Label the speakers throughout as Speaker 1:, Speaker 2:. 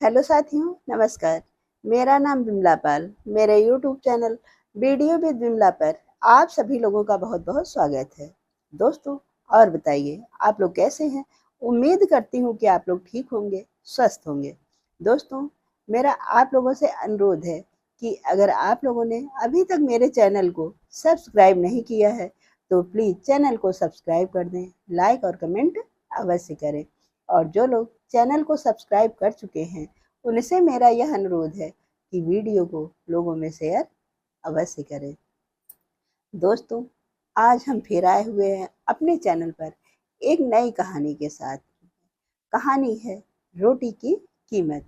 Speaker 1: Hello साथियों, नमस्कार। मेरा नाम विमला पाल। मेरे YouTube channel video with Vimla पर आप सभी लोगों का बहुत बहुत स्वागत है। दोस्तों, और बताइए आप लोग कैसे हैं? उम्मीद करती हूँ कि आप लोग ठीक होंगे, स्वस्थ होंगे। दोस्तों, मेरा आप लोगों से अनुरोध है कि अगर आप लोगों ने अभी तक मेरे चैनल को सब्सक्राइब नहीं किया है तो प्लीज़ चैनल को सब्सक्राइब कर दें, लाइक और कमेंट अवश्य करें। और जो लोग चैनल को सब्सक्राइब कर चुके हैं उनसे मेरा यह अनुरोध है कि वीडियो को लोगों में शेयर अवश्य करें। दोस्तों, आज हम फिर आए हुए हैं अपने चैनल पर एक नई कहानी के साथ। कहानी है रोटी की कीमत।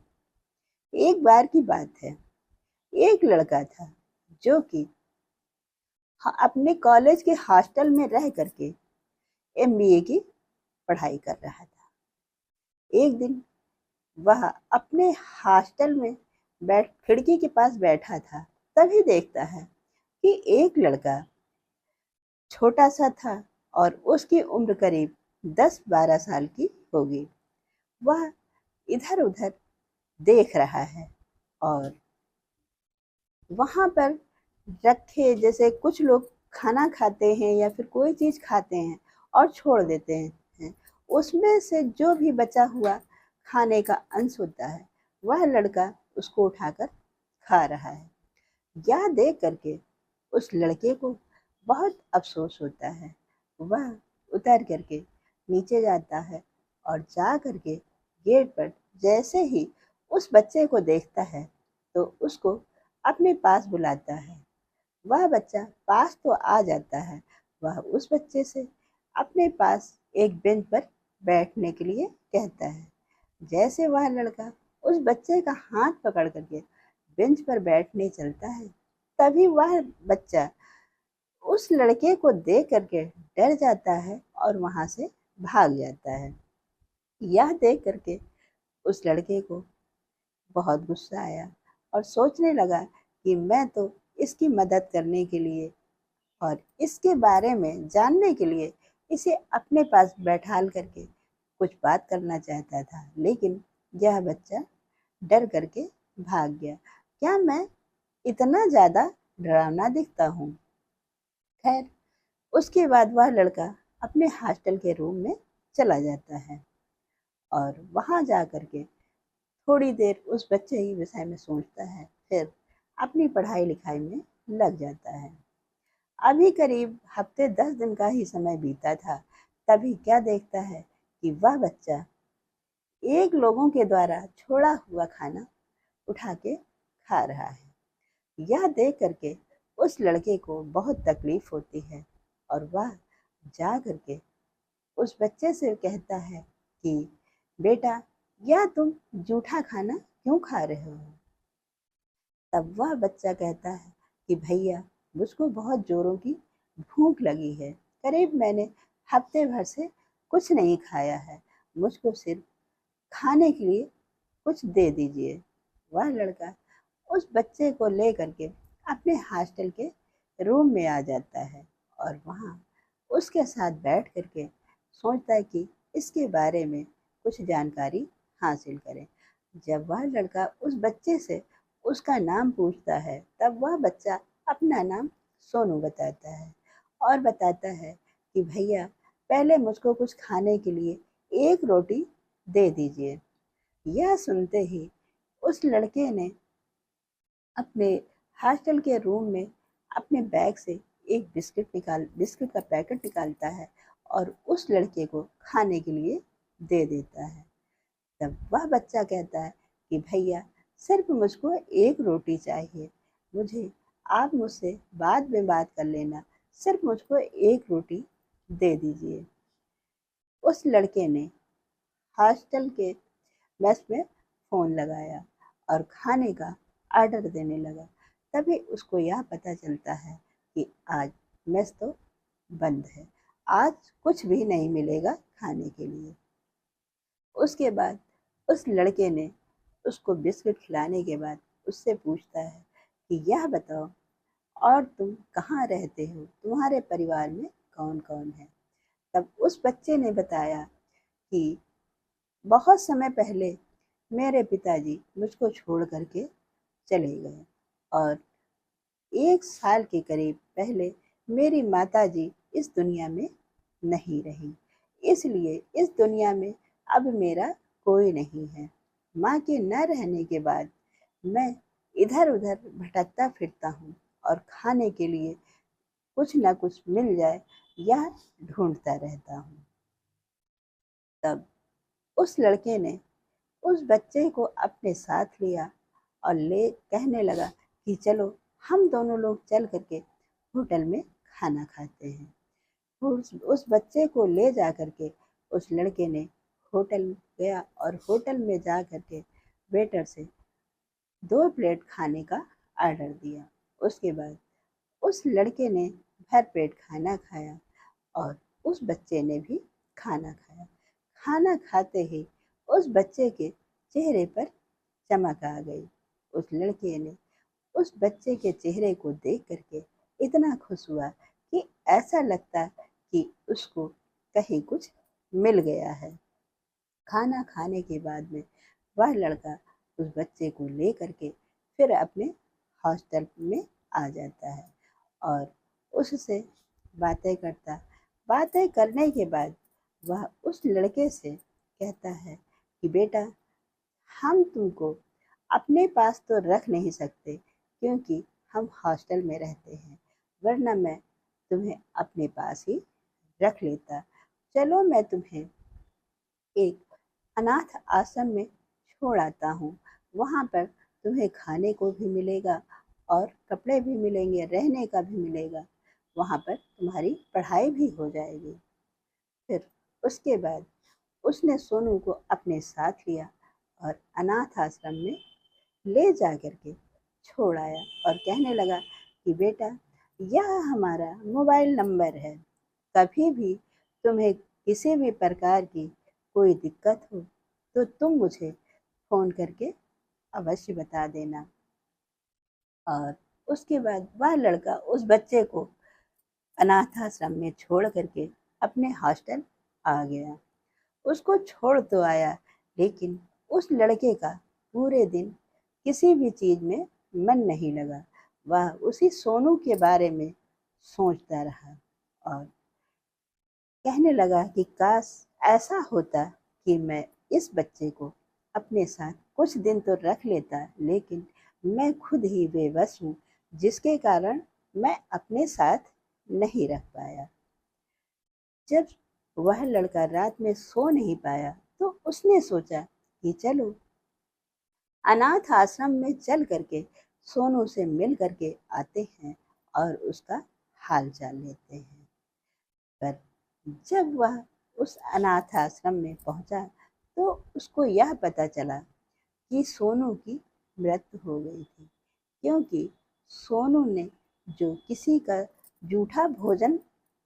Speaker 1: एक बार की बात है, एक लड़का था जो कि अपने कॉलेज के हॉस्टल में रह करके एमबीए की पढ़ाई कर रहा था। एक दिन वह अपने हॉस्टल में खिड़की के पास बैठा था, तभी देखता है कि एक लड़का छोटा सा था और उसकी उम्र करीब 10-12 साल की होगी। वह इधर उधर देख रहा है और वहां पर रखे, जैसे कुछ लोग खाना खाते हैं या फिर कोई चीज खाते हैं और छोड़ देते हैं, उसमें से जो भी बचा हुआ खाने का अंश होता है वह लड़का उसको उठाकर खा रहा है। यह देख करके उस लड़के को बहुत अफसोस होता है। वह उतर करके नीचे जाता है और जा करके गेट पर जैसे ही उस बच्चे को देखता है तो उसको अपने पास बुलाता है। वह बच्चा पास तो आ जाता है। वह उस बच्चे से अपने पास एक बेंच पर बैठने के लिए कहता है। जैसे वह लड़का उस बच्चे का हाथ पकड़ करके बेंच पर बैठने चलता है, तभी वह बच्चा उस लड़के को देख करके डर जाता है और वहां से भाग जाता है। यह देख करके उस लड़के को बहुत गुस्सा आया और सोचने लगा कि मैं तो इसकी मदद करने के लिए और इसके बारे में जानने के लिए इसे अपने पास बैठाल करके कुछ बात करना चाहता था, लेकिन यह बच्चा डर करके भाग गया। क्या मैं इतना ज्यादा डरावना दिखता हूँ? खैर, उसके बाद वह लड़का अपने हॉस्टल के रूम में चला जाता है और वहां जा करके थोड़ी देर उस बच्चे के विषय में सोचता है, फिर अपनी पढ़ाई लिखाई में लग जाता है। अभी करीब हफ्ते 10 दिन का ही समय बीता था, तभी क्या देखता है कि वह बच्चा एक लोगों के द्वारा छोड़ा हुआ खाना उठा के खा रहा है। यह देख करके उस लड़के को बहुत तकलीफ होती है और वह जा करके उस बच्चे से कहता है कि बेटा, यह तुम जूठा खाना क्यों खा रहे हो? तब वह बच्चा कहता है कि भैया, मुझको बहुत जोरों की भूख लगी है। करीब मैंने हफ्ते भर से कुछ नहीं खाया है। मुझको सिर्फ खाने के लिए कुछ दे दीजिए। वह लड़का उस बच्चे को ले करके अपने हॉस्टल के रूम में आ जाता है और वहाँ उसके साथ बैठ करके सोचता है कि इसके बारे में कुछ जानकारी हासिल करें। जब वह लड़का उस बच्चे से उसका नाम पूछता है, तब वह बच्चा अपना नाम सोनू बताता है और बताता है कि भैया, पहले मुझको कुछ खाने के लिए एक रोटी दे दीजिए। यह सुनते ही उस लड़के ने अपने हॉस्टल के रूम में अपने बैग से एक बिस्किट का पैकेट निकालता है और उस लड़के को खाने के लिए दे देता है। तब वह बच्चा कहता है कि भैया, सिर्फ मुझको एक रोटी चाहिए। मुझे आप मुझसे बाद में बात कर लेना, सिर्फ मुझको एक रोटी दे दीजिए। उस लड़के ने हॉस्टल के मेस में फ़ोन लगाया और खाने का ऑर्डर देने लगा। तभी उसको यह पता चलता है कि आज मेस तो बंद है, आज कुछ भी नहीं मिलेगा खाने के लिए। उसके बाद उस लड़के ने उसको बिस्किट खिलाने के बाद उससे पूछता है कि यह बताओ, और तुम कहाँ रहते हो? तुम्हारे परिवार में कौन कौन है? तब उस बच्चे ने बताया कि बहुत समय पहले मेरे पिताजी मुझको छोड़ करके चले गए और 1 साल के करीब पहले मेरी माताजी इस दुनिया में नहीं रही। इसलिए इस दुनिया में अब मेरा कोई नहीं है। माँ के न रहने के बाद मैं इधर-उधर भटकता फिरता हूँ और खाने के लिए कुछ न कुछ मिल जाए यह ढूँढता रहता हूँ। तब उस लड़के ने उस बच्चे को अपने साथ लिया और ले कहने लगा कि चलो हम दोनों लोग चल करके होटल में खाना खाते हैं। उस बच्चे को ले जा करके उस लड़के ने होटल गया और होटल में जा करके वेटर से 2 प्लेट खाने का ऑर्डर दिया। उसके बाद उस लड़के ने भर पेट खाना खाया और उस बच्चे ने भी खाना खाया। खाना खाते ही उस बच्चे के चेहरे पर चमक आ गई। उस लड़के ने उस बच्चे के चेहरे को देख करके इतना खुश हुआ कि ऐसा लगता कि उसको कहीं कुछ मिल गया है। खाना खाने के बाद में वह लड़का उस बच्चे को ले करके फिर अपने हॉस्टल में आ जाता है और उससे बातें करने के बाद वह उस लड़के से कहता है कि बेटा, हम तुमको अपने पास तो रख नहीं सकते क्योंकि हम हॉस्टल में रहते हैं, वरना मैं तुम्हें अपने पास ही रख लेता। चलो मैं तुम्हें एक अनाथ आश्रम में छोड़ आता हूँ। वहाँ पर तुम्हें खाने को भी मिलेगा और कपड़े भी मिलेंगे, रहने का भी मिलेगा। वहाँ पर तुम्हारी पढ़ाई भी हो जाएगी। फिर उसके बाद उसने सोनू को अपने साथ लिया और अनाथ आश्रम में ले जा कर के छोड़ आया और कहने लगा कि बेटा, यह हमारा मोबाइल नंबर है। कभी भी तुम्हें किसी भी प्रकार की कोई दिक्कत हो तो तुम मुझे फ़ोन करके अवश्य बता देना। और उसके बाद वह लड़का उस बच्चे को अनाथ आश्रम में छोड़ करके अपने हॉस्टल आ गया। उसको छोड़ तो आया, लेकिन उस लड़के का पूरे दिन किसी भी चीज़ में मन नहीं लगा। वह उसी सोनू के बारे में सोचता रहा और कहने लगा कि काश ऐसा होता कि मैं इस बच्चे को अपने साथ कुछ दिन तो रख लेता, लेकिन मैं खुद ही बेबस हूँ, जिसके कारण मैं अपने साथ नहीं रख पाया। जब वह लड़का रात में सो नहीं पाया तो उसने सोचा कि चलो अनाथ आश्रम में चल करके सोनू से मिल करके आते हैं और उसका हाल चाल लेते हैं। पर जब वह उस अनाथ आश्रम में पहुंचा तो उसको यह पता चला कि सोनू की मृत्यु हो गई थी, क्योंकि सोनू ने जो किसी का जूठा भोजन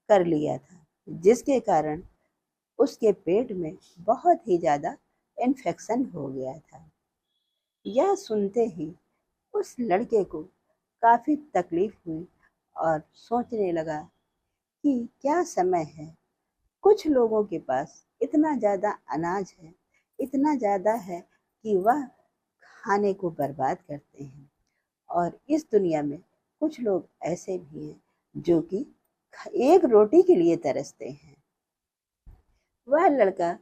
Speaker 1: कर लिया था, जिसके कारण उसके पेट में बहुत ही ज़्यादा इन्फेक्शन हो गया था। यह सुनते ही उस लड़के को काफ़ी तकलीफ हुई और सोचने लगा कि क्या समय है। कुछ लोगों के पास इतना ज़्यादा अनाज है, इतना ज़्यादा है कि वह खाने को बर्बाद करते हैं, और इस दुनिया में कुछ लोग ऐसे भी हैं जो कि एक रोटी के लिए तरसते हैं। वह लड़का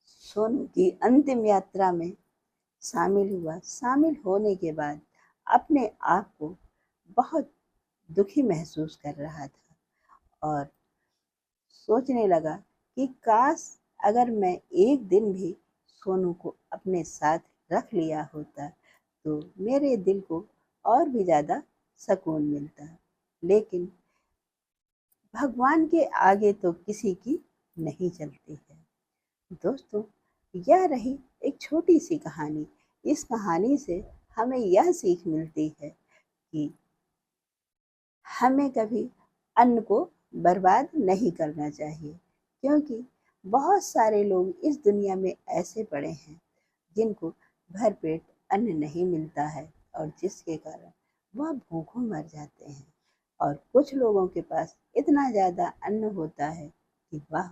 Speaker 1: सोनू की अंतिम यात्रा में शामिल हुआ। शामिल होने के बाद अपने आप को बहुत दुखी महसूस कर रहा था और सोचने लगा कि काश अगर मैं एक दिन भी सोनू को अपने साथ रख लिया होता तो मेरे दिल को और भी ज़्यादा सुकून मिलता। लेकिन भगवान के आगे तो किसी की नहीं चलती है। दोस्तों, यह रही एक छोटी सी कहानी। इस कहानी से हमें यह सीख मिलती है कि हमें कभी अन्न को बर्बाद नहीं करना चाहिए, क्योंकि बहुत सारे लोग इस दुनिया में ऐसे पड़े हैं जिनको भरपेट अन्न नहीं मिलता है और जिसके कारण वह भूखों मर जाते हैं। और कुछ लोगों के पास इतना ज़्यादा अन्न होता है कि वह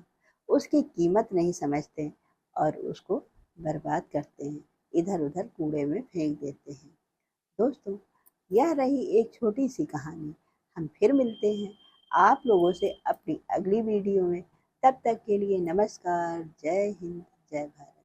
Speaker 1: उसकी कीमत नहीं समझते और उसको बर्बाद करते हैं। इधर उधर कूड़े में फेंक देते हैं। दोस्तों, यह रही एक छोटी सी कहानी। हम फिर मिलते हैं आप लोगों से अपनी अगली वीडियो में। तब तक के लिए नमस्कार। जय हिंद, जय भारत।